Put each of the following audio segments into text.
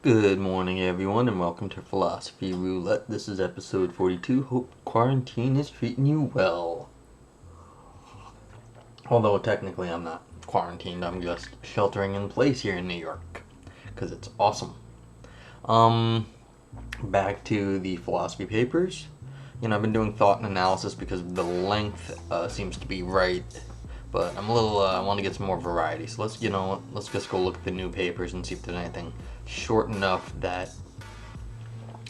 Good morning, everyone, and welcome to Philosophy Roulette. This is episode 42. Hope quarantine is treating you well. Although, technically, I'm not quarantined, I'm just sheltering in place here in New York. Because it's awesome. Back to the philosophy papers. I've been doing thought and analysis because the length seems to be right. But I'm a little, I want to get some more variety. So let's just go look at the new papers and see if there's anything short enough that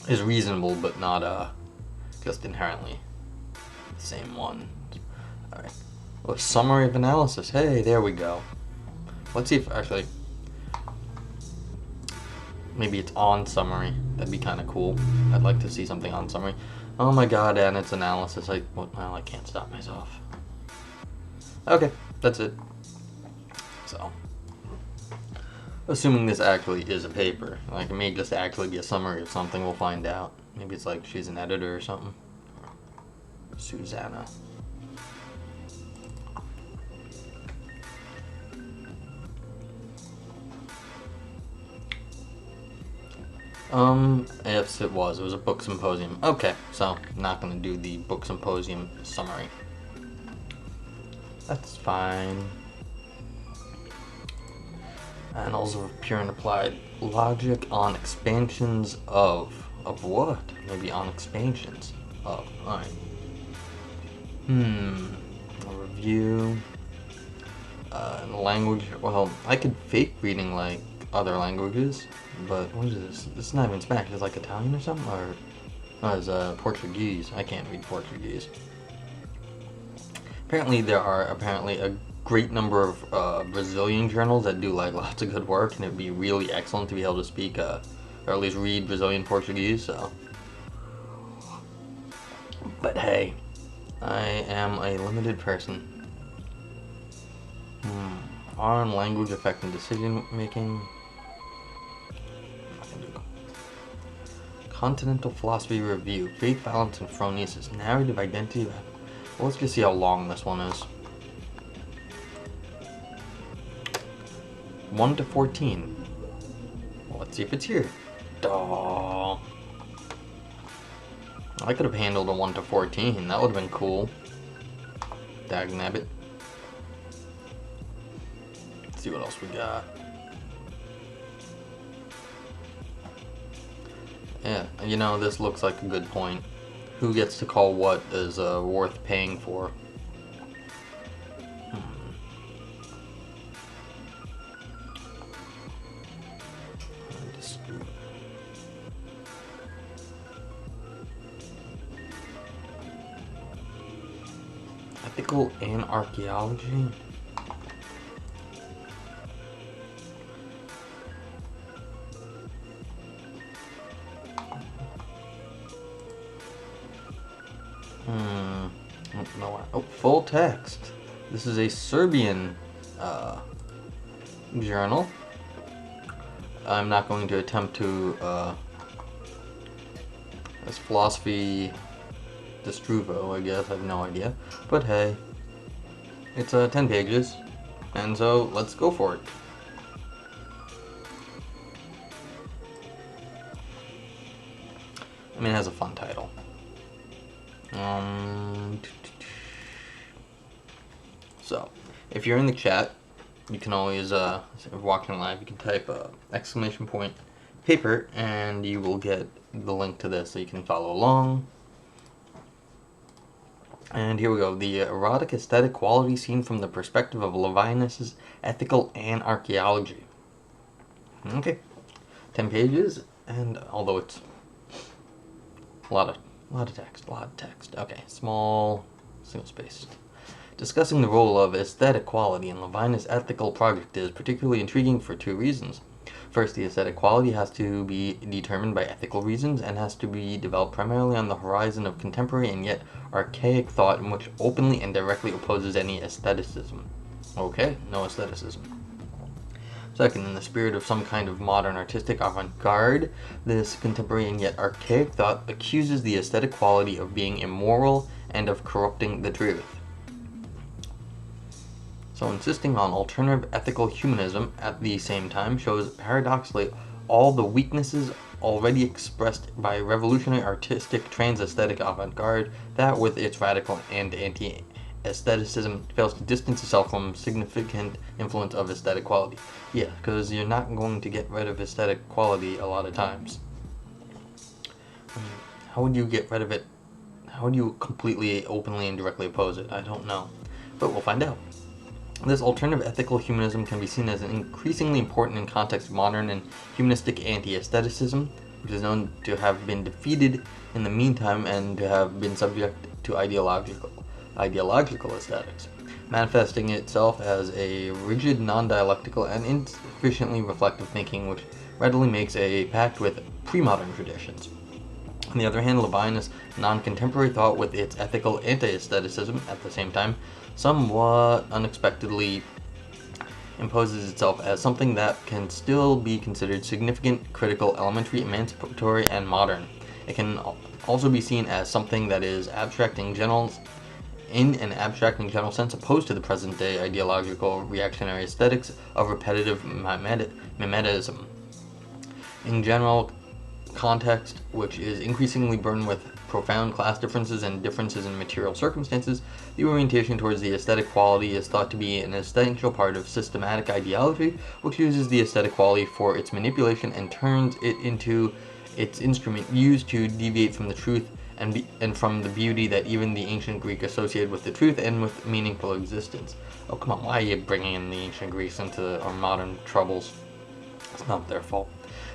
is reasonable, but not just inherently the same one. Alright. Oh, summary of analysis. Hey, there we go. Let's see if actually maybe it's on summary. That'd be kind of cool. I'd like to see something on summary. Oh my god, and it's analysis. I can't stop myself. Okay, that's it. So, assuming this actually is a paper, like it may just actually be a summary of something, we'll find out. Maybe it's like she's an editor or something. Susanna. Yes, it was a book symposium. Okay, so not gonna do the book symposium summary. That's fine. Annals of Pure and Applied Logic on expansions of what? Maybe on expansions of. Alright. A review. Language. Well, I could fake reading like other languages, but what is this? This is not even Spanish. It's like Italian or something, or it's Portuguese. I can't read Portuguese. Apparently, there are a great number of Brazilian journals that do like lots of good work, and it'd be really excellent to be able to speak or at least read Brazilian Portuguese. So, but hey, I am a limited person. On language affecting decision making. Continental Philosophy Review. Faith, Balance, and Phronesis. Narrative Identity. Well, let's just see how long this one is. 1 to 14. Well, let's see if it's here. Duh. I could have handled a 1 to 14. That would have been cool. Dagnabbit. Let's see what else we got. Yeah, this looks like a good point. Who gets to call what is worth paying for? Ethical an-archaeology? No. Oh, full text. This is a Serbian journal. I'm not going to attempt to as philosophy Destruvo, I guess. I have no idea. But hey, it's 10 pages, and so let's go for it. I mean, it has a fun title. So, if you're in the chat, you can always, if you're watching live, you can type exclamation point paper, and you will get the link to this so you can follow along. And here we go. The erotic aesthetic quality seen from the perspective of Levinas' ethical an-archaeology. Okay, 10 pages, and although it's a lot of text. Okay, small, single-spaced. Discussing the role of aesthetic quality in Levinas' ethical project is particularly intriguing for two reasons. First, the aesthetic quality has to be determined by ethical reasons and has to be developed primarily on the horizon of contemporary and yet archaic thought in which openly and directly opposes any aestheticism. Okay, no aestheticism. Second, in the spirit of some kind of modern artistic avant-garde, this contemporary and yet archaic thought accuses the aesthetic quality of being immoral and of corrupting the truth. So insisting on alternative ethical humanism at the same time shows paradoxically all the weaknesses already expressed by revolutionary artistic trans-aesthetic avant-garde that, with its radical and anti-aestheticism, fails to distance itself from significant influence of aesthetic quality. Yeah, because you're not going to get rid of aesthetic quality a lot of times. How would you get rid of it? How would you completely, openly, and directly oppose it? I don't know. But we'll find out. This alternative ethical humanism can be seen as increasingly important in context of modern and humanistic anti-aestheticism, which is known to have been defeated in the meantime and to have been subject to ideological aesthetics, manifesting itself as a rigid, non-dialectical, and insufficiently reflective thinking which readily makes a pact with pre-modern traditions. On the other hand, Levinas' non-contemporary thought, with its ethical anti-aestheticism at the same time, somewhat unexpectedly imposes itself as something that can still be considered significant, critical, elementary, emancipatory, and modern. It can also be seen as something that is abstract in an abstract and general sense, opposed to the present-day ideological reactionary aesthetics of repetitive mimetism. In general context, which is increasingly burdened with profound class differences and differences in material circumstances, the orientation towards the aesthetic quality is thought to be an essential part of systematic ideology, which uses the aesthetic quality for its manipulation and turns it into its instrument used to deviate from the truth and from the beauty that even the ancient Greek associated with the truth and with meaningful existence. Oh, come on, why are you bringing in the ancient Greeks into our modern troubles? It's not their fault.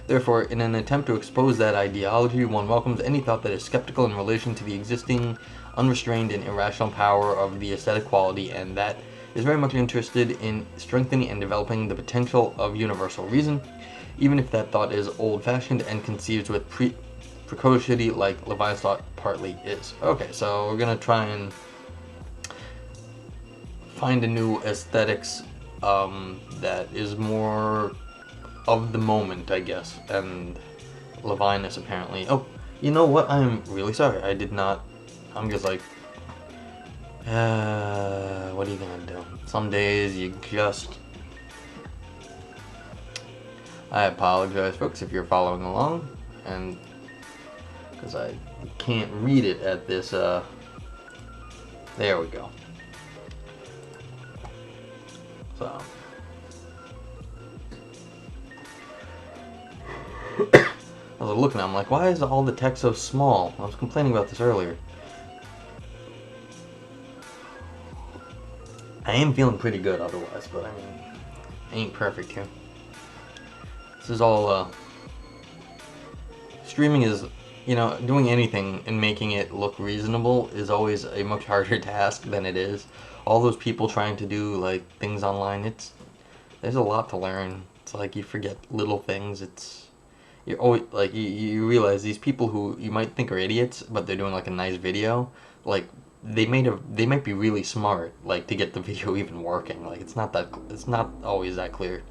Therefore, in an attempt to expose that ideology, one welcomes any thought that is skeptical in relation to the existing, unrestrained, and irrational power of the aesthetic quality, and that is very much interested in strengthening and developing the potential of universal reason, even if that thought is old-fashioned and conceived with precocity, like Levinas' thought partly is. Okay, so we're going to try and find a new aesthetics that is more of the moment, I guess, and Levinas apparently. Oh, you know what? I'm really sorry. I did not. I'm just like, what are you gonna do? Some days you just. I apologize, folks, if you're following along, and because I can't read it at this. There we go. So. I was looking, I'm like, why is all the text so small? I was complaining about this earlier. I am feeling pretty good otherwise, but I mean, I ain't perfect here. This is all, streaming is, doing anything and making it look reasonable is always a much harder task than it is. All those people trying to do, like, things online, there's a lot to learn. It's like you forget little things, you're always like you realize these people who you might think are idiots, but they're doing like a nice video, like they might be really smart, like to get the video even working. Like it's not always that clear.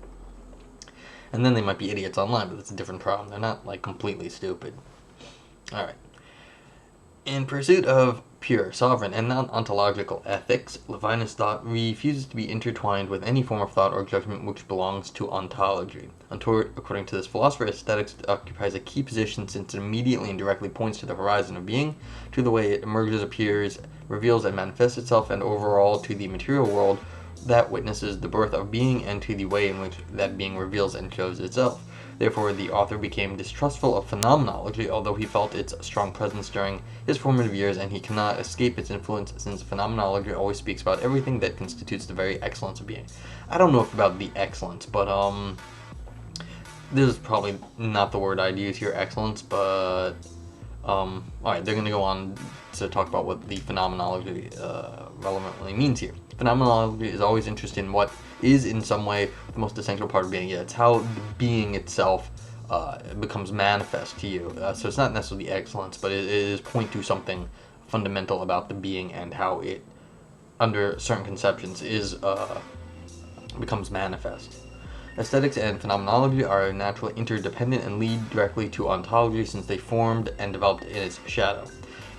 And then they might be idiots online, but that's a different problem. They're not like completely stupid. All right. In pursuit of pure, sovereign, and non-ontological ethics, Levinas' thought refuses to be intertwined with any form of thought or judgment which belongs to ontology. According to this philosopher, aesthetics occupies a key position since it immediately and directly points to the horizon of being, to the way it emerges, appears, reveals, and manifests itself, and overall to the material world that witnesses the birth of being, and to the way in which that being reveals and shows itself. Therefore, the author became distrustful of phenomenology, although he felt its strong presence during his formative years, and he cannot escape its influence, since phenomenology always speaks about everything that constitutes the very excellence of being. I don't know about the excellence, but this is probably not the word I'd use here, excellence, but alright, they're going to go on to talk about what the phenomenology relevantly means here. Phenomenology is always interested in what is in some way the most essential part of being. Yeah, it's how the being itself becomes manifest to you. So it's not necessarily excellence, but it is point to something fundamental about the being and how it, under certain conceptions, becomes manifest. Aesthetics and phenomenology are naturally interdependent and lead directly to ontology, since they formed and developed in its shadow.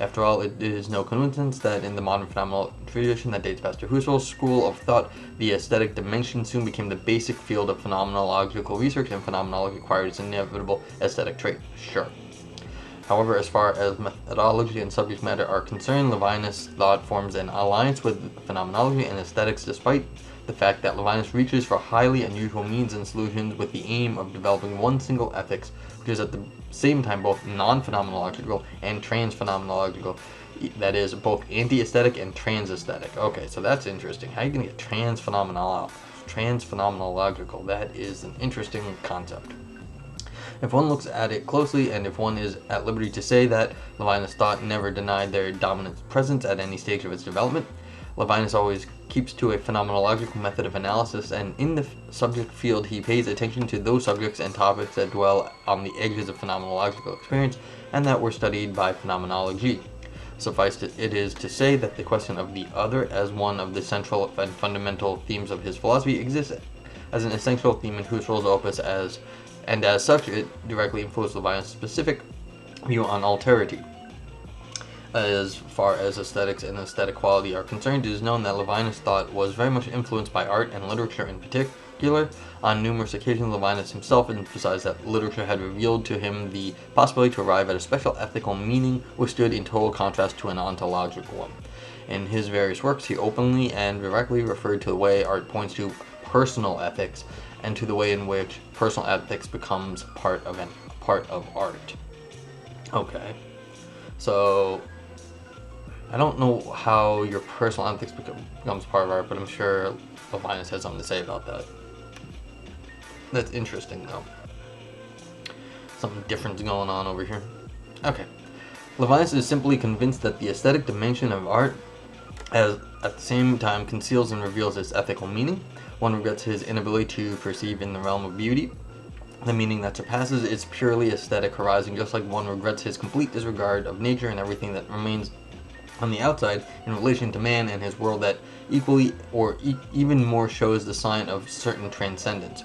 After all, it is no coincidence that in the modern phenomenal tradition that dates past to Husserl's school of thought, the aesthetic dimension soon became the basic field of phenomenological research, and phenomenology acquired its inevitable aesthetic trait. Sure. However, as far as methodology and subject matter are concerned, Levinas' thought forms an alliance with phenomenology and aesthetics, despite the fact that Levinas reaches for highly unusual means and solutions with the aim of developing one single ethics, which is at the same time both non-phenomenological and trans-phenomenological. That is, both anti-aesthetic and trans-aesthetic. Okay, so that's interesting. How are you going to get trans-phenomenological? That is an interesting concept. If one looks at it closely, and if one is at liberty to say that Levinas' thought never denied their dominant presence at any stage of its development, Levinas always keeps to a phenomenological method of analysis, and in the subject field he pays attention to those subjects and topics that dwell on the edges of phenomenological experience and that were studied by phenomenology. Suffice it is to say that the question of the other as one of the central and fundamental themes of his philosophy exists as an essential theme in Husserl's opus, and as such it directly influenced Levinas' specific view on alterity. As far as aesthetics and aesthetic quality are concerned, it is known that Levinas' thought was very much influenced by art and literature in particular. On numerous occasions, Levinas himself emphasized that literature had revealed to him the possibility to arrive at a special ethical meaning which stood in total contrast to an ontological one. In his various works, he openly and directly referred to the way art points to personal ethics and to the way in which personal ethics becomes part of art. Okay, so I don't know how your personal ethics becomes part of art, but I'm sure Levinas has something to say about that. That's interesting, though. Something different's going on over here. Okay. Levinas is simply convinced that the aesthetic dimension of art at the same time conceals and reveals its ethical meaning. One regrets his inability to perceive in the realm of beauty the meaning that surpasses its purely aesthetic horizon, just like one regrets his complete disregard of nature and everything that remains on the outside in relation to man and his world that equally or even more shows the sign of certain transcendence.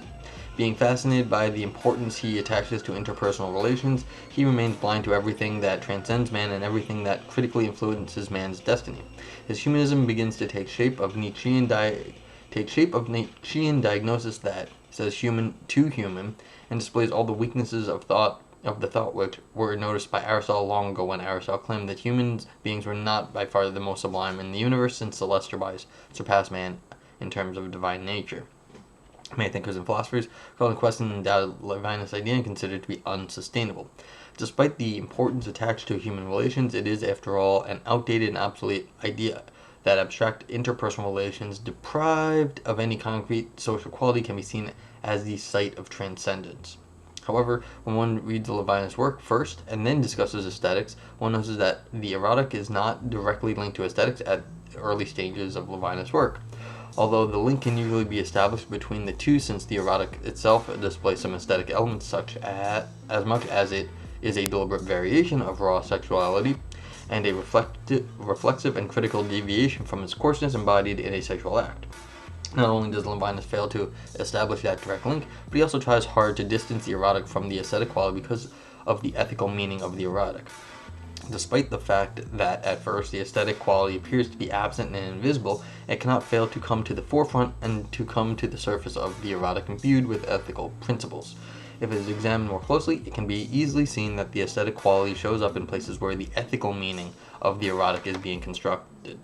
Being fascinated by the importance he attaches to interpersonal relations, he remains blind to everything that transcends man and everything that critically influences man's destiny. His humanism begins to take shape of Nietzschean diagnosis that says human to human and displays all the weaknesses of the thought which were noticed by Aristotle long ago, when Aristotle claimed that human beings were not by far the most sublime in the universe, since the lesser bodies surpass man in terms of divine nature. Many thinkers and philosophers call into question and doubted Levinas' idea and considered it to be unsustainable. Despite the importance attached to human relations, it is, after all, an outdated and obsolete idea that abstract interpersonal relations, deprived of any concrete social quality, can be seen as the site of transcendence. However, when one reads Levinas' work first and then discusses aesthetics, one notices that the erotic is not directly linked to aesthetics at early stages of Levinas' work. Although the link can usually be established between the two, since the erotic itself displays some aesthetic elements such as much as it is a deliberate variation of raw sexuality and a reflexive and critical deviation from its coarseness embodied in a sexual act. Not only does Levinas fail to establish that direct link, but he also tries hard to distance the erotic from the aesthetic quality because of the ethical meaning of the erotic. Despite the fact that at first the aesthetic quality appears to be absent and invisible, it cannot fail to come to the forefront and to come to the surface of the erotic imbued with ethical principles. If it is examined more closely, it can be easily seen that the aesthetic quality shows up in places where the ethical meaning of the erotic is being constructed.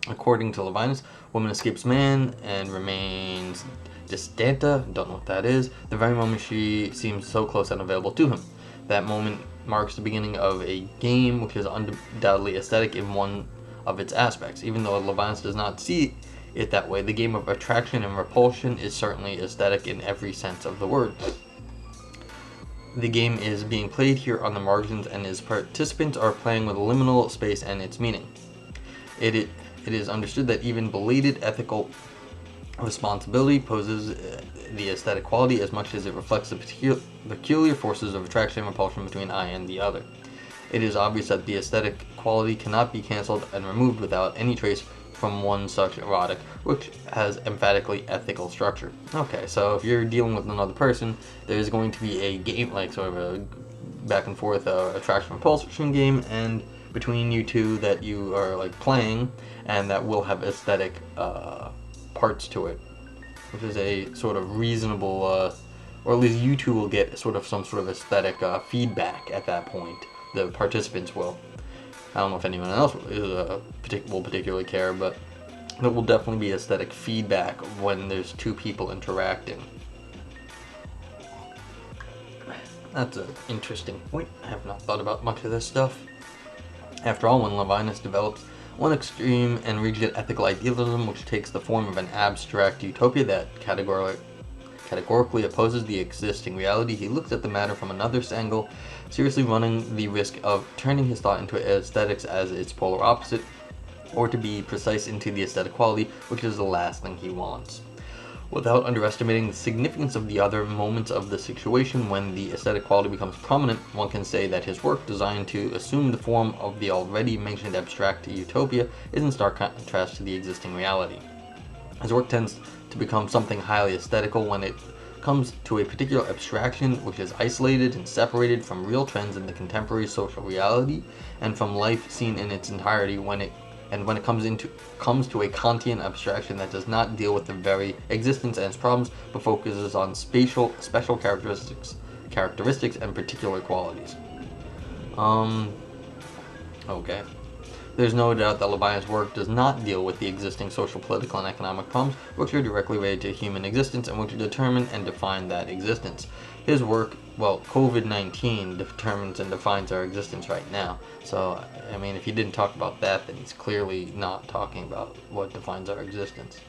According to Levinas, woman escapes man and remains distanta, don't know what that is, the very moment she seems so close and available to him. That moment marks the beginning of a game which is undoubtedly aesthetic in one of its aspects. Even though Levinas does not see it that way, the game of attraction and repulsion is certainly aesthetic in every sense of the word. The game is being played here on the margins, and its participants are playing with liminal space and its meaning. It is understood that even belated ethical responsibility poses the aesthetic quality as much as it reflects the peculiar forces of attraction and repulsion between I and the other. It is obvious that the aesthetic quality cannot be cancelled and removed without any trace from one such erotic, which has emphatically ethical structure. Okay, so if you're dealing with another person, there's going to be a game, like sort of a back and forth attraction repulsion game, and between you two that you are like playing, and that will have aesthetic parts to it, which is a sort of reasonable, or at least you two will get sort of some sort of aesthetic feedback at that point. The participants will. I don't know if anyone else will particularly care, but there will definitely be aesthetic feedback when there's two people interacting. That's an interesting point. I have not thought about much of this stuff. After all, when Levinas develops one extreme and rigid ethical idealism which takes the form of an abstract utopia that categorically opposes the existing reality, he looks at the matter from another angle, seriously running the risk of turning his thought into aesthetics as its polar opposite, or to be precise, into the aesthetic quality, which is the last thing he wants. Without underestimating the significance of the other moments of the situation when the aesthetic quality becomes prominent, one can say that his work, designed to assume the form of the already mentioned abstract utopia, is in stark contrast to the existing reality. His work tends to become something highly aesthetical when it comes to a particular abstraction which is isolated and separated from real trends in the contemporary social reality and from life seen in its entirety when it comes to a Kantian abstraction that does not deal with the very existence and its problems, but focuses on special characteristics and particular qualities. Okay. There's no doubt that Levinas' work does not deal with the existing social, political, and economic problems which are directly related to human existence and which determine and define that existence. His work, well, COVID-19 determines and defines our existence right now. So, I mean, if he didn't talk about that, then he's clearly not talking about what defines our existence.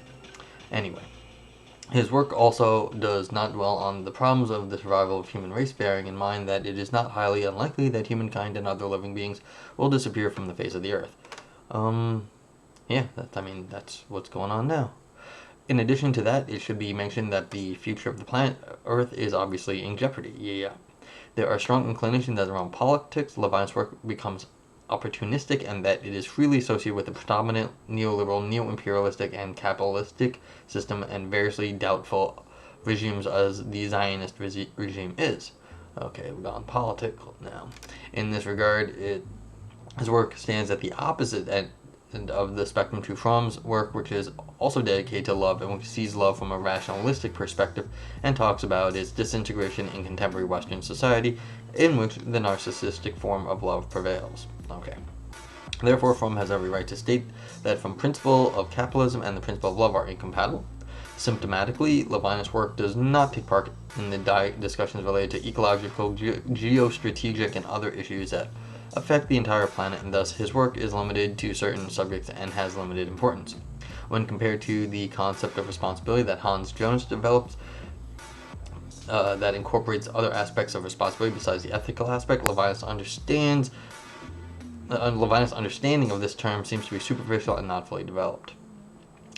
Anyway, his work also does not dwell on the problems of the survival of human race, bearing in mind that it is not highly unlikely that humankind and other living beings will disappear from the face of the earth. Yeah, that's what's going on now. In addition to that, it should be mentioned that the future of the planet Earth is obviously in jeopardy. Yeah. There are strong inclinations that around politics, Levinas' work becomes opportunistic and that it is freely associated with the predominant neoliberal, neo-imperialistic, and capitalistic system and variously doubtful regimes as the Zionist regime is. Okay, we've gone political now. In this regard, his work stands at the opposite end of the spectrum to Fromm's work, which is also dedicated to love and which sees love from a rationalistic perspective and talks about its disintegration in contemporary Western society, in which the narcissistic form of love prevails. Okay. Therefore, Fromm has every right to state that from principle of capitalism and the principle of love are incompatible. Symptomatically, Levinas' work does not take part in the discussions related to ecological, geostrategic, and other issues that affect the entire planet, and thus his work is limited to certain subjects and has limited importance. When compared to the concept of responsibility that Hans Jonas develops, that incorporates other aspects of responsibility besides the ethical aspect, Levinas' understanding of this term seems to be superficial and not fully developed.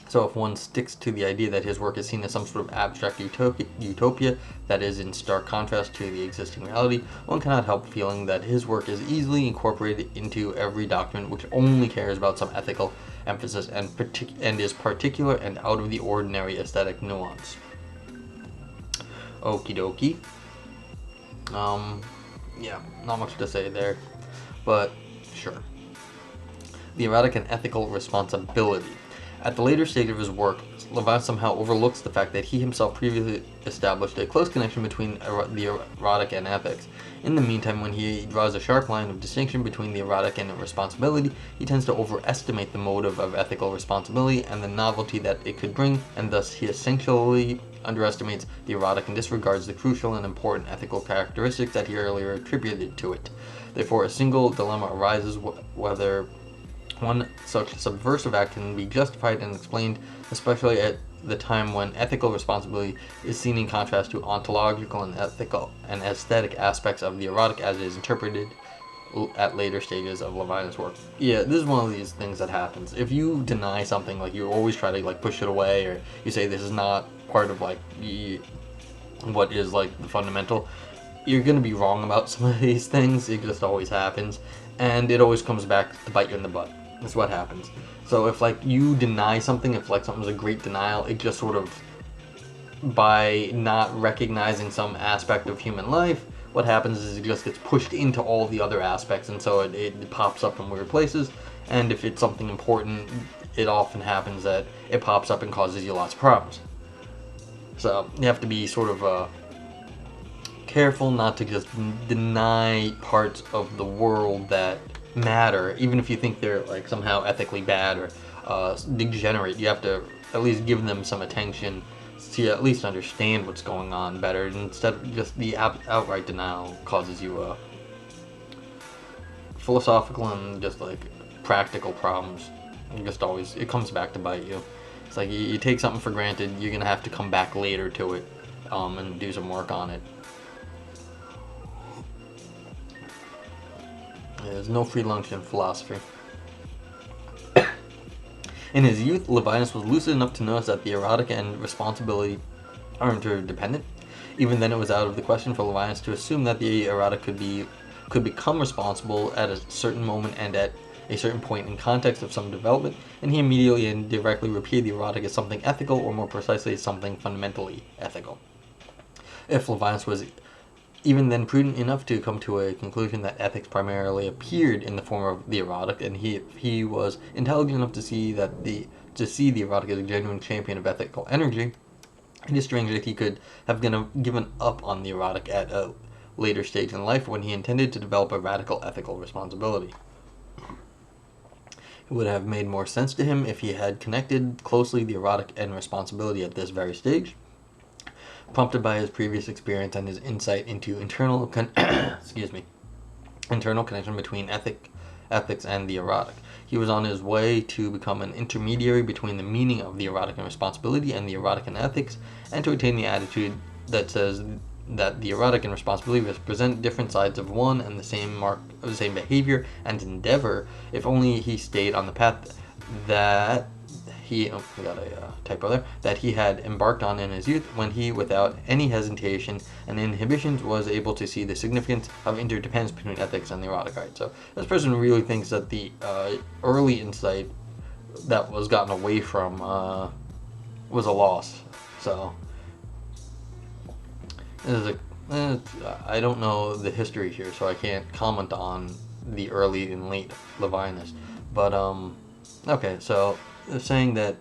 So if one sticks to the idea that his work is seen as some sort of abstract utopia that is in stark contrast to the existing reality, one cannot help feeling that his work is easily incorporated into every document which only cares about some ethical emphasis and is particular and out of the ordinary aesthetic nuance. Okie dokie. Yeah, not much to say there, but sure. The erotic and ethical responsibility. At the later stage of his work, Levinas somehow overlooks the fact that he himself previously established a close connection between the erotic and ethics. In the meantime, when he draws a sharp line of distinction between the erotic and responsibility, he tends to overestimate the motive of ethical responsibility and the novelty that it could bring, and thus he essentially underestimates the erotic and disregards the crucial and important ethical characteristics that he earlier attributed to it. Therefore, a single dilemma arises whether one such subversive act can be justified and explained, especially at the time when ethical responsibility is seen in contrast to ontological and ethical and aesthetic aspects of the erotic as it is interpreted at later stages of Levinas' work. Yeah, this is one of these things that happens. If you deny something, like you always try to like push it away, or you say this is not part of like what is like the fundamental, you're going to be wrong about some of these things. It just always happens, and it always comes back to bite you in the butt. That's what happens. So if like you deny something, if like something's a great denial, it just sort of, by not recognizing some aspect of human life what happens is it just gets pushed into all the other aspects, and so it pops up in weird places. And if it's something important, it often happens that it pops up and causes you lots of problems. So you have to be sort of careful not to just deny parts of the world that matter, even if you think they're like somehow ethically bad or degenerate. You have to at least give them some attention to at least understand what's going on better, instead of just the outright denial causes you philosophical and just like practical problems. And just always, it comes back to bite you. It's like you take something for granted, you're gonna have to come back later to it and do some work on it. There's no free lunch in philosophy. In his youth, Levinas was lucid enough to notice that the erotic and responsibility are interdependent. Even then, it was out of the question for Levinas to assume that the erotic could become responsible at a certain moment and at a certain point in context of some development, and he immediately and directly repeated the erotic as something ethical, or more precisely, as something fundamentally ethical. If Levinas was even then prudent enough to come to a conclusion that ethics primarily appeared in the form of the erotic, and he was intelligent enough to see the erotic as a genuine champion of ethical energy, it is strange that he could have given up on the erotic at a later stage in life when he intended to develop a radical ethical responsibility. It would have made more sense to him if he had connected closely the erotic and responsibility at this very stage. Prompted by his previous experience and his insight into internal connection between ethics and the erotic, he was on his way to become an intermediary between the meaning of the erotic and responsibility and the erotic and ethics, and to attain the attitude that says that the erotic and responsibility represent different sides of one and the same behavior and endeavor, if only he stayed on the path that that he had embarked on in his youth, when he, without any hesitation and inhibitions, was able to see the significance of interdependence between ethics and the erotic. Right? So this person really thinks that the early insight that was gotten away from was a loss. So I don't know the history here, so I can't comment on the early and late Levinas. But okay, so saying that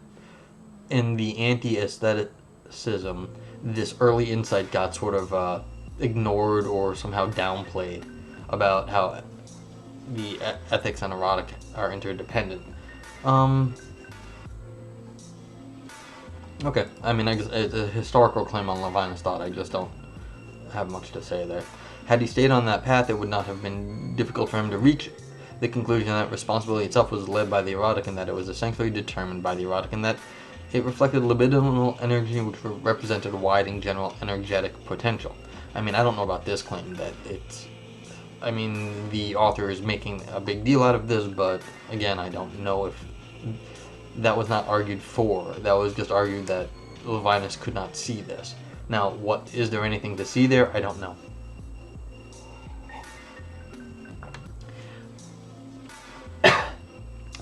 in the anti-aestheticism, this early insight got sort of ignored or somehow downplayed about how the ethics and erotic are interdependent. Okay, I mean, I guess it's a historical claim on Levinas' thought. I just don't have much to say there. Had he stayed on that path, it would not have been difficult for him to reach the conclusion that responsibility itself was led by the erotic, and that it was essentially determined by the erotic, and that it reflected libidinal energy, which represented a wide and general energetic potential. I mean, I don't know about this claim that it's... I mean, the author is making a big deal out of this, but again, I don't know if that was not argued for. That was just argued that Levinas could not see this. Now, is there anything to see there? I don't know.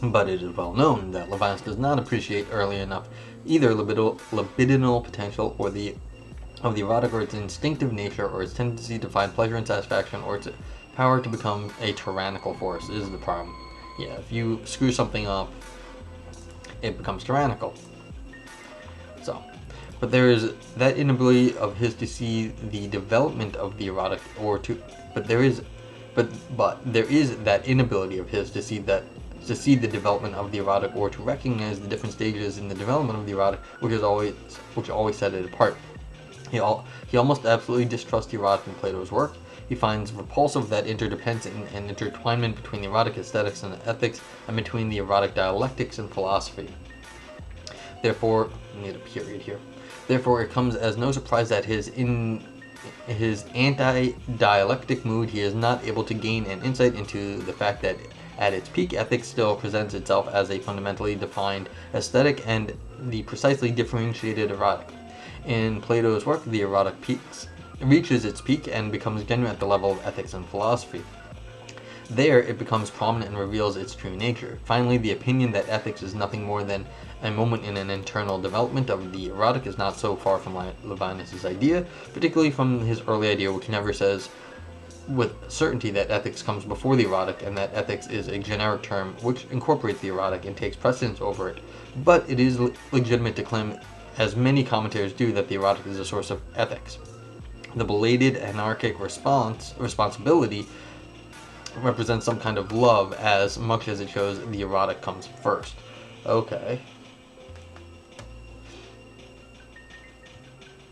But it is well known that Levinas does not appreciate early enough either libidinal potential of the erotic, or its instinctive nature, or its tendency to find pleasure and satisfaction, or its power to become a tyrannical force. This is the problem. Yeah, if you screw something up, it becomes tyrannical. So, but there is that inability of his to see the development of the erotic, there is that inability of his to see the development of the erotic, or to recognize the different stages in the development of the erotic, which always set it apart. He almost absolutely distrusts the erotic in Plato's work. He finds repulsive that interdependence and intertwinement between the erotic aesthetics and ethics, and between the erotic dialectics and philosophy. Therefore, I need a period here. Therefore, it comes as no surprise that in his anti-dialectic mood, he is not able to gain an insight into the fact that at its peak, ethics still presents itself as a fundamentally defined aesthetic and the precisely differentiated erotic. In Plato's work, the erotic reaches its peak and becomes genuine at the level of ethics and philosophy. There, it becomes prominent and reveals its true nature. Finally, the opinion that ethics is nothing more than a moment in an internal development of the erotic is not so far from Levinas' idea, particularly from his early idea, which never says with certainty that ethics comes before the erotic, and that ethics is a generic term which incorporates the erotic and takes precedence over it. But it is legitimate to claim, as many commentators do, that the erotic is a source of ethics. The belated anarchic responsibility represents some kind of love as much as it shows the erotic comes first. Okay.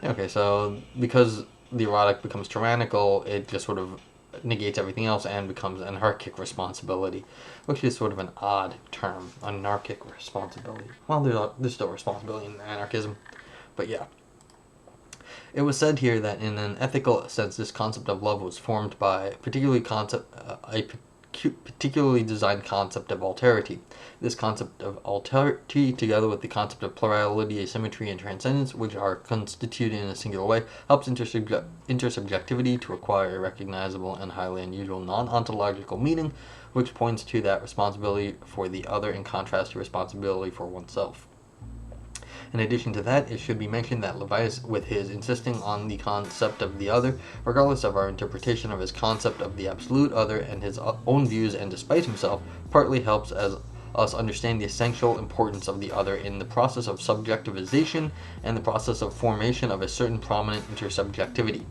Okay, so because the erotic becomes tyrannical, it just sort of negates everything else and becomes anarchic responsibility, which is sort of an odd term, anarchic responsibility. Well, there's still responsibility in anarchism, but yeah. It was said here that in an ethical sense, this concept of love was formed by a particularly designed concept of alterity. This concept of alterity, together with the concept of plurality, asymmetry, and transcendence, which are constituted in a singular way, helps intersubjectivity to acquire a recognizable and highly unusual non-ontological meaning, which points to that responsibility for the other in contrast to responsibility for oneself. In addition to that, it should be mentioned that Levinas, with his insisting on the concept of the other, regardless of our interpretation of his concept of the absolute other and his own views, and despite himself, partly helps us understand the essential importance of the other in the process of subjectivization and the process of formation of a certain prominent intersubjectivity.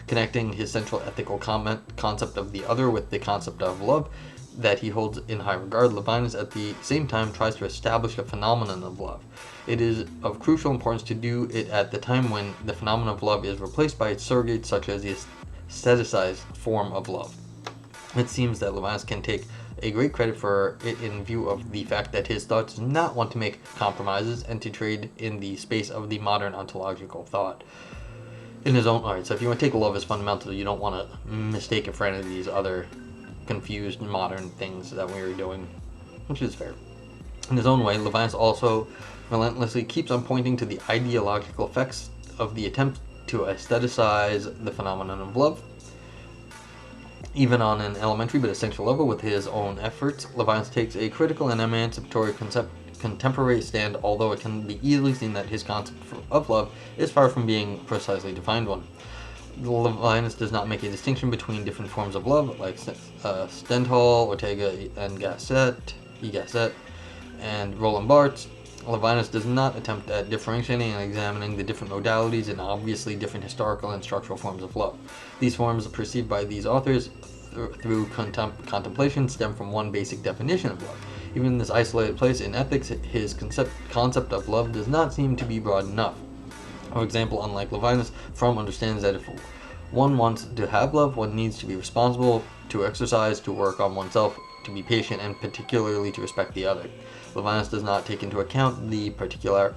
Connecting his central ethical concept of the other with the concept of love that he holds in high regard, Levinas at the same time tries to establish a phenomenon of love. It is of crucial importance to do it at the time when the phenomenon of love is replaced by its surrogate, such as the aestheticized form of love. It seems that Levinas can take a great credit for it in view of the fact that his thought does not want to make compromises and to trade in the space of the modern ontological thought. In his own art, so if you want to take love as fundamental, you don't want to mistake it for any of these other confused modern things that we are doing, which is fair. In his own way, Levinas also relentlessly keeps on pointing to the ideological effects of the attempt to aestheticize the phenomenon of love. Even on an elementary but essential level with his own efforts, Levinas takes a critical and emancipatory contemporary stand, although it can be easily seen that his concept of love is far from being precisely defined one. Levinas does not make a distinction between different forms of love, like Stendhal, Ortega and Gasset, and Roland Barthes. Levinas does not attempt at differentiating and examining the different modalities and obviously different historical and structural forms of love. These forms, perceived by these authors through contemplation, stem from one basic definition of love. Even in this isolated place in ethics, his concept of love does not seem to be broad enough. For example, unlike Levinas, Fromm understands that if one wants to have love, one needs to be responsible, to exercise, to work on oneself, to be patient, and particularly to respect the other. Levinas does not take into account the particular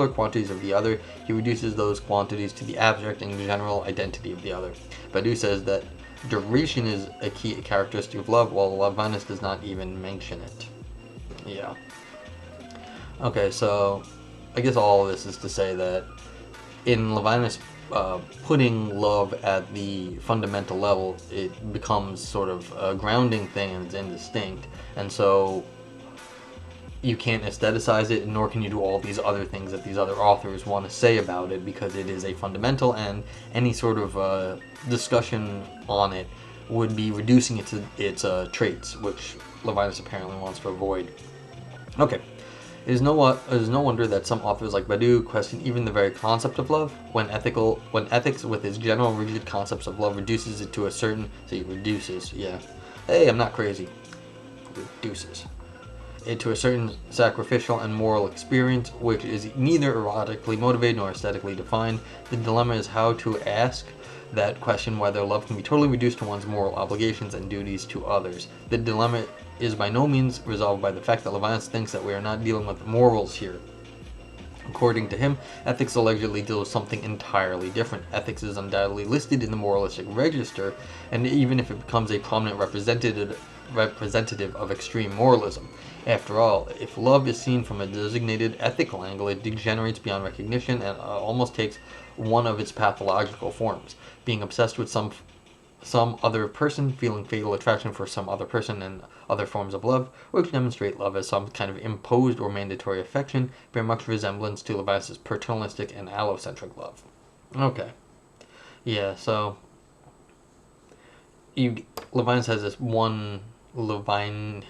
quantities of the other. He reduces those quantities to the abstract and general identity of the other. Badiou says that duration is a key characteristic of love, while Levinas does not even mention it. Yeah. Okay, so I guess all of this is to say that in Levinas putting love at the fundamental level, it becomes sort of a grounding thing and it's indistinct. And so you can't aestheticize it, nor can you do all these other things that these other authors want to say about it, because it is a fundamental, and any sort of discussion on it would be reducing it to its traits, which Levinas apparently wants to avoid. Okay. It is no wonder that some authors like Badiou question even the very concept of love, when ethics with its general rigid concepts of love reduces it to a certain, yeah. Hey, I'm not crazy. Reduces it to a certain sacrificial and moral experience, which is neither erotically motivated nor aesthetically defined. The dilemma is how to ask that question, whether love can be totally reduced to one's moral obligations and duties to others. The dilemma is by no means resolved by the fact that Levinas thinks that we are not dealing with morals here. According to him, ethics allegedly deals with something entirely different. Ethics is undoubtedly listed in the moralistic register, and even if it becomes a prominent representative of extreme moralism. After all, if love is seen from a designated ethical angle, it degenerates beyond recognition and almost takes one of its pathological forms, being obsessed with some other person, feeling fatal attraction for some other person, and other forms of love, which demonstrate love as some kind of imposed or mandatory affection, bear much resemblance to Levinas' paternalistic and allocentric love. Okay. Yeah, so Levinas has this one Levinasian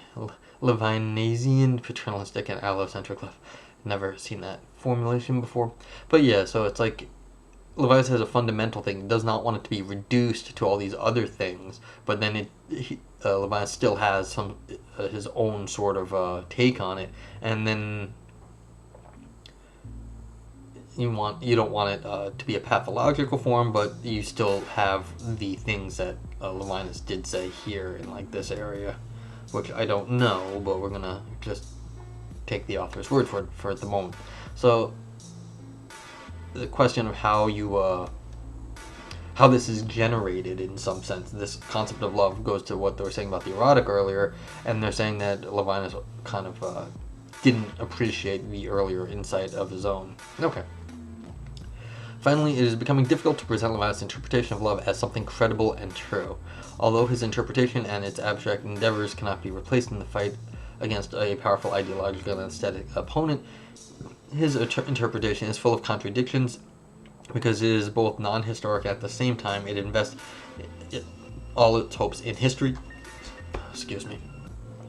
paternalistic and allocentric love. Never seen that formulation before, but yeah. So it's like Levinas has a fundamental thing. He does not want it to be reduced to all these other things, but then Levinas still has some his own sort of take on it, and then you don't want it to be a pathological form, but you still have the things that Levinas did say here in like this area, which I don't know, but we're gonna just take the author's word for it for at the moment. So the question of how this is generated in some sense, this concept of love goes to what they were saying about the erotic earlier, and they're saying that Levinas kind of didn't appreciate the earlier insight of his own. Okay. Finally, it is becoming difficult to present Levinas' interpretation of love as something credible and true. Although his interpretation and its abstract endeavors cannot be replaced in the fight against a powerful ideological and aesthetic opponent, his interpretation is full of contradictions because it is both non-historic and at the same time it invests all its hopes in history.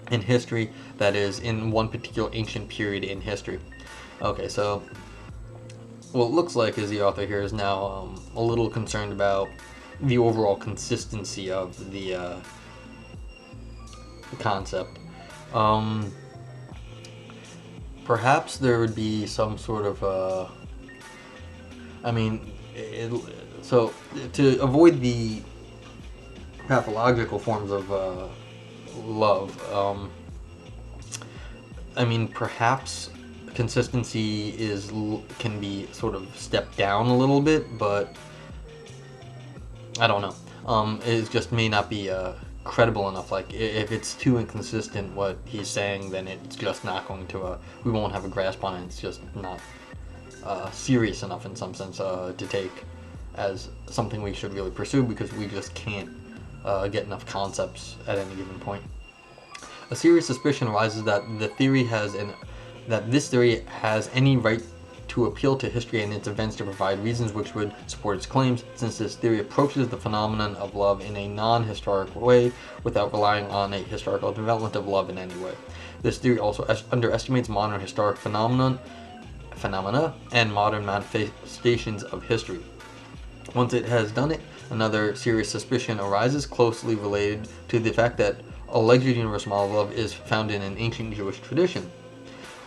In history, that is, in one particular ancient period in history. Okay, so what it looks like is the author here is now a little concerned about the overall consistency of the concept. Perhaps there would be some sort of so to avoid the pathological forms of love, perhaps consistency can be sort of stepped down a little bit, but I don't know. It just may not be credible enough. Like if it's too inconsistent what he's saying, then it's just not going to. We won't have a grasp on it. It's just not serious enough in some sense to take as something we should really pursue because we just can't get enough concepts at any given point. A serious suspicion arises that this theory has any right to appeal to history and its events to provide reasons which would support its claims, since this theory approaches the phenomenon of love in a non-historic way without relying on a historical development of love in any way. This theory also underestimates modern historic phenomena and modern manifestations of history. Once it has done it, another serious suspicion arises closely related to the fact that alleged universal model of love is found in an ancient Jewish tradition.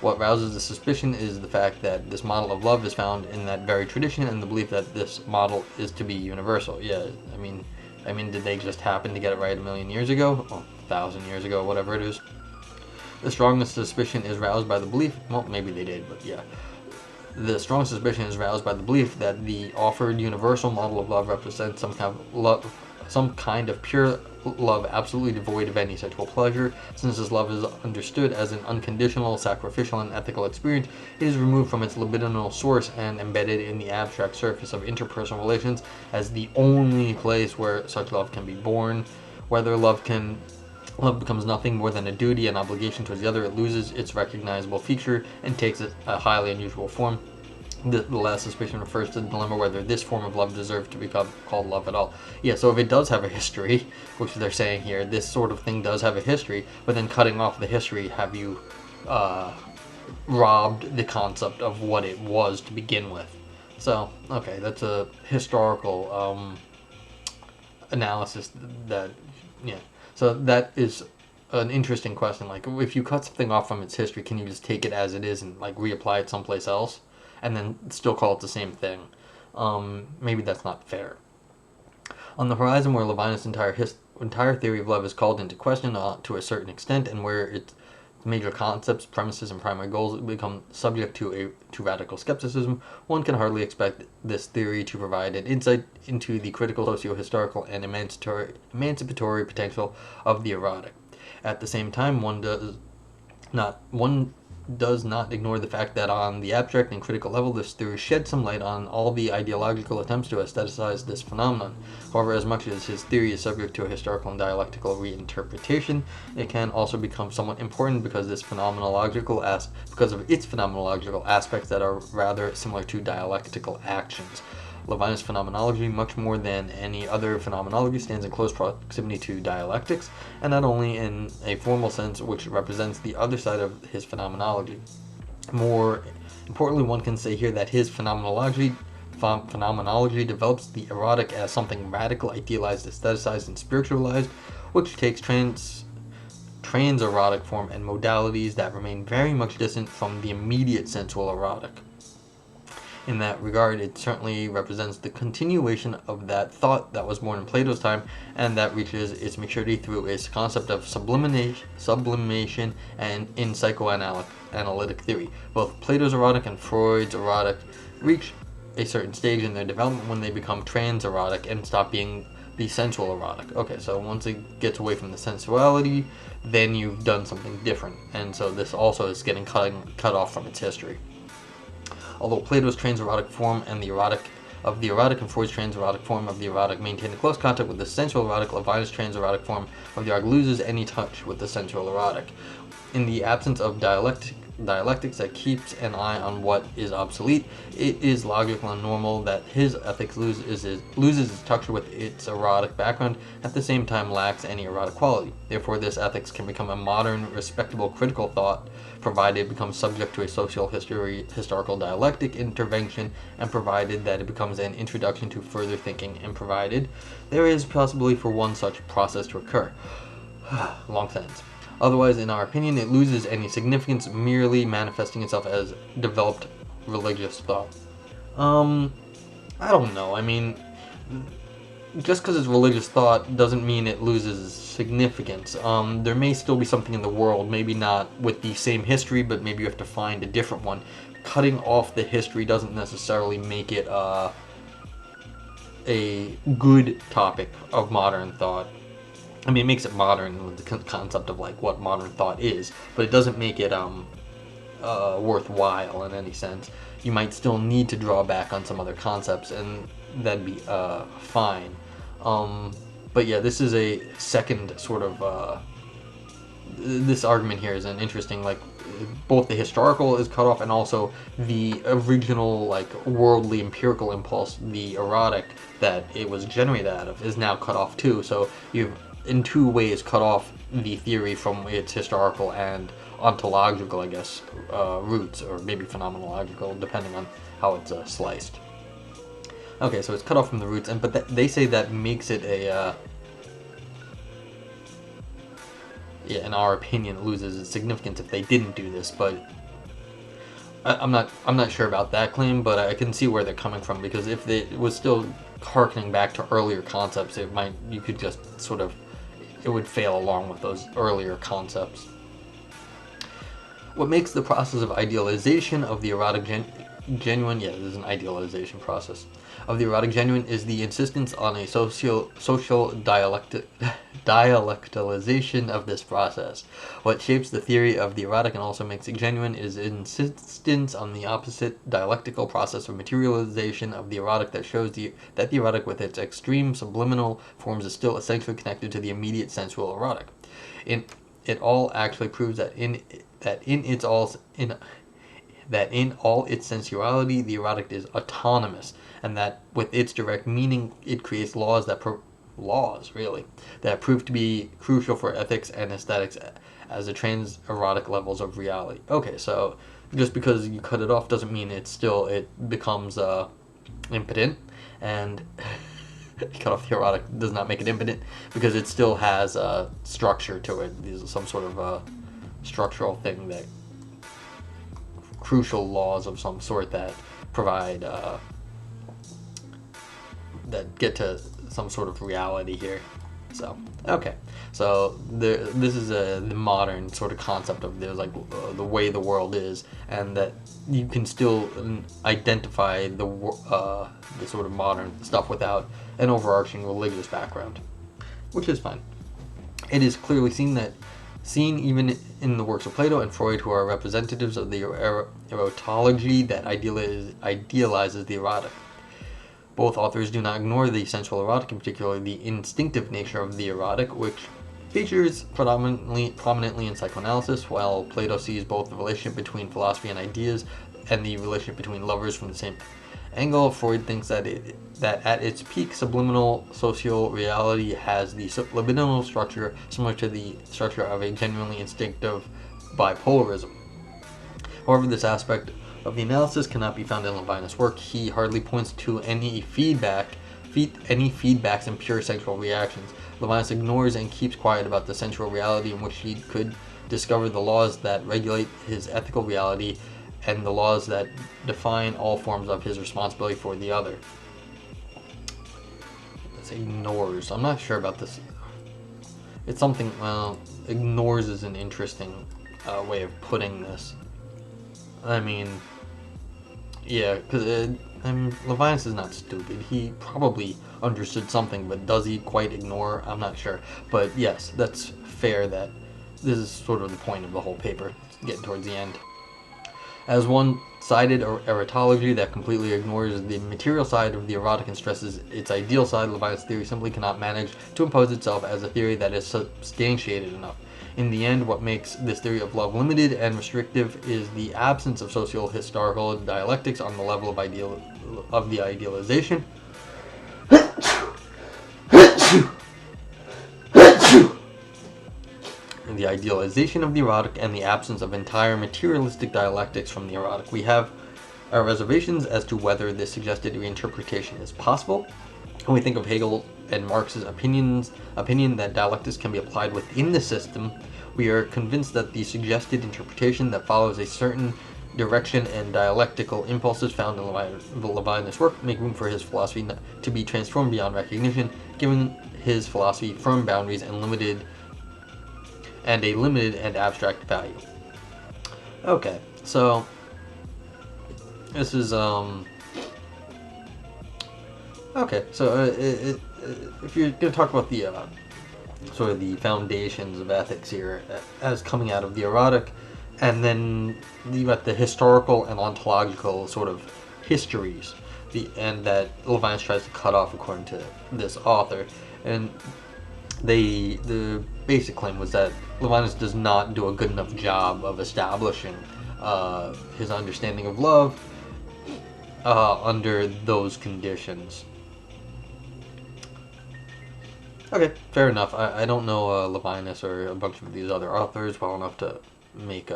What rouses the suspicion is the fact that this model of love is found in that very tradition and the belief that this model is to be universal. Yeah, I mean, did they just happen to get it right 1,000,000 years ago? Or 1,000 years ago, whatever it is. The strongest suspicion is roused by the belief, well, maybe they did, but yeah. The strong suspicion is roused by the belief that the offered universal model of love represents some kind of pure love absolutely devoid of any sexual pleasure. Since this love is understood as an unconditional, sacrificial, and ethical experience, it is removed from its libidinal source and embedded in the abstract surface of interpersonal relations as the only place where such love can be born. Whether love becomes nothing more than a duty and obligation towards the other, it loses its recognizable feature and takes a highly unusual form. The last suspicion refers to the dilemma whether this form of love deserves to become called love at all. Yeah, so if it does have a history, which they're saying here, this sort of thing does have a history, but then cutting off the history, have you robbed the concept of what it was to begin with? So, okay, that's a historical analysis that, yeah. So that is an interesting question. Like, if you cut something off from its history, can you just take it as it is and like reapply it someplace else, and then still call it the same thing? Maybe that's not fair. On the horizon, where Levinas' entire theory of love is called into question to a certain extent, and where its major concepts, premises, and primary goals become subject to radical skepticism, one can hardly expect this theory to provide an insight into the critical socio-historical and emancipatory potential of the erotic. At the same time, one does not ignore the fact that on the abstract and critical level, this theory sheds some light on all the ideological attempts to aestheticize this phenomenon. However, as much as his theory is subject to a historical and dialectical reinterpretation, it can also become somewhat important because of its phenomenological aspects that are rather similar to dialectical actions. Levinas phenomenology, much more than any other phenomenology, stands in close proximity to dialectics, and not only in a formal sense, which represents the other side of his phenomenology. More importantly, one can say here that his phenomenology develops the erotic as something radical, idealized, aestheticized, and spiritualized, which takes trans-erotic form and modalities that remain very much distant from the immediate sensual erotic. In that regard, it certainly represents the continuation of that thought that was born in Plato's time and that reaches its maturity through its concept of sublimation and in psychoanalytic theory. Both Plato's erotic and Freud's erotic reach a certain stage in their development when they become trans-erotic and stop being the sensual erotic. Okay, so once it gets away from the sensuality, then you've done something different, and so this also is getting cut off from its history. Although Plato's trans-erotic form and the erotic and Freud's trans-erotic form of the erotic maintain a close contact with the sensual erotic, Levinas' trans-erotic form of the erotic loses any touch with the sensual erotic. In the absence of dialectics that keeps an eye on what is obsolete, it is logical and normal that his ethics loses its touch with its erotic background, at the same time lacks any erotic quality. Therefore, this ethics can become a modern, respectable, critical thought, provided it becomes subject to a historical dialectic intervention, and provided that it becomes an introduction to further thinking, and provided there is possibility for one such process to occur. Long sentence. Otherwise, in our opinion, it loses any significance, merely manifesting itself as developed religious thought. I don't know. I mean, just because it's religious thought doesn't mean it loses significance. There may still be something in the world, maybe not with the same history, but maybe you have to find a different one. Cutting off the history doesn't necessarily make it a good topic of modern thought. I mean, it makes it modern with the concept of like what modern thought is, but it doesn't make it worthwhile in any sense. You might still need to draw back on some other concepts, and that'd be fine. But yeah, this is a second sort of this argument here is an interesting, like, both the historical is cut off and also the original, like, worldly empirical impulse, the erotic that it was generated out of, is now cut off too. So you've in two ways cut off the theory from its historical and ontological, I guess, roots, or maybe phenomenological, depending on how it's sliced. Okay, so it's cut off from the roots, but they say that makes it a in our opinion, it loses its significance if they didn't do this. But I'm not sure about that claim, but I can see where they're coming from, because if it was still harkening back to earlier concepts, you could just sort of, it would fail along with those earlier concepts. What makes the process of idealization of the erotic genuine, yeah, this is an idealization process, of the erotic genuine is the insistence on a social dialectalization of this process. What shapes the theory of the erotic and also makes it genuine is insistence on the opposite dialectical process of materialization of the erotic that shows that the erotic with its extreme subliminal forms is still essentially connected to the immediate sensual erotic. It all actually proves that in all its sensuality, the erotic is autonomous, and that with its direct meaning, it creates laws that prove to be crucial for ethics and aesthetics as the trans-erotic levels of reality. Okay, so just because you cut it off doesn't mean it becomes impotent, and cut off the erotic does not make it impotent, because it still has a structure to it. These are some sort of structural thing, that crucial laws of some sort that provide that get to some sort of reality here. So okay, so this is the modern sort of concept of there's like the way the world is, and that you can still identify the sort of modern stuff without an overarching religious background, which is fine. It is clearly seen even in the works of Plato and Freud, who are representatives of the erotology that idealizes the erotic. Both authors do not ignore the sensual erotic, and particularly the instinctive nature of the erotic, which features prominently in psychoanalysis, while Plato sees both the relationship between philosophy and ideas and the relationship between lovers from the same angle, Freud thinks that at its peak, subliminal social reality has the libidinal structure similar to the structure of a genuinely instinctive bipolarism. However, this aspect of the analysis cannot be found in Levinas' work. He hardly points to any feedbacks in pure sexual reactions. Levinas ignores and keeps quiet about the sensual reality in which he could discover the laws that regulate his ethical reality and the laws that define all forms of his responsibility for the other. This ignores. I'm not sure about this. It's something, ignores is an interesting way of putting this. I mean, yeah, because Levinas is not stupid. He probably understood something, but does he quite ignore? I'm not sure. But yes, that's fair that this is sort of the point of the whole paper. It's getting towards the end. As one-sided erotology that completely ignores the material side of the erotic and stresses its ideal side, Levinas' theory simply cannot manage to impose itself as a theory that is substantiated enough. In the end, what makes this theory of love limited and restrictive is the absence of socio-historical dialectics on the level of the idealization. The idealization of the erotic and the absence of entire materialistic dialectics from the erotic. We have our reservations as to whether this suggested reinterpretation is possible. When we think of Hegel and Marx's opinion that dialectics can be applied within the system, we are convinced that the suggested interpretation that follows a certain direction and dialectical impulses found in Levinas' work make room for his philosophy to be transformed beyond recognition, giving his philosophy firm boundaries and a limited and abstract value. Okay, so this is okay. So if you're going to talk about the sort of the foundations of ethics here as coming out of the erotic, and then you got the historical and ontological sort of histories, and that Levinas tries to cut off according to this author, and the basic claim was that Levinas does not do a good enough job of establishing his understanding of love under those conditions. Okay, fair enough. I don't know Levinas or a bunch of these other authors well enough to make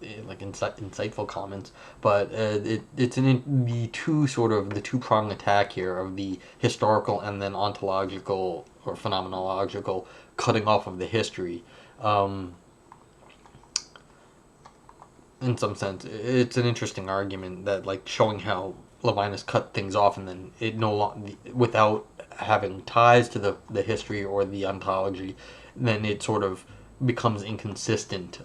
insightful comments, but it's in the two-pronged attack here of the historical and then ontological or phenomenological cutting off of the history. In some sense, it's an interesting argument that, like, showing how Levinas cut things off and then it no longer, without having ties to the history or the ontology, then it sort of becomes inconsistent,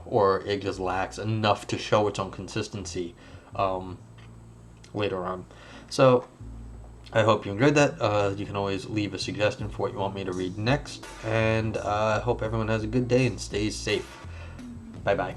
or it just lacks enough to show its own consistency later on. So I hope you enjoyed that. You can always leave a suggestion for what you want me to read next, and I hope everyone has a good day and stays safe. Bye bye.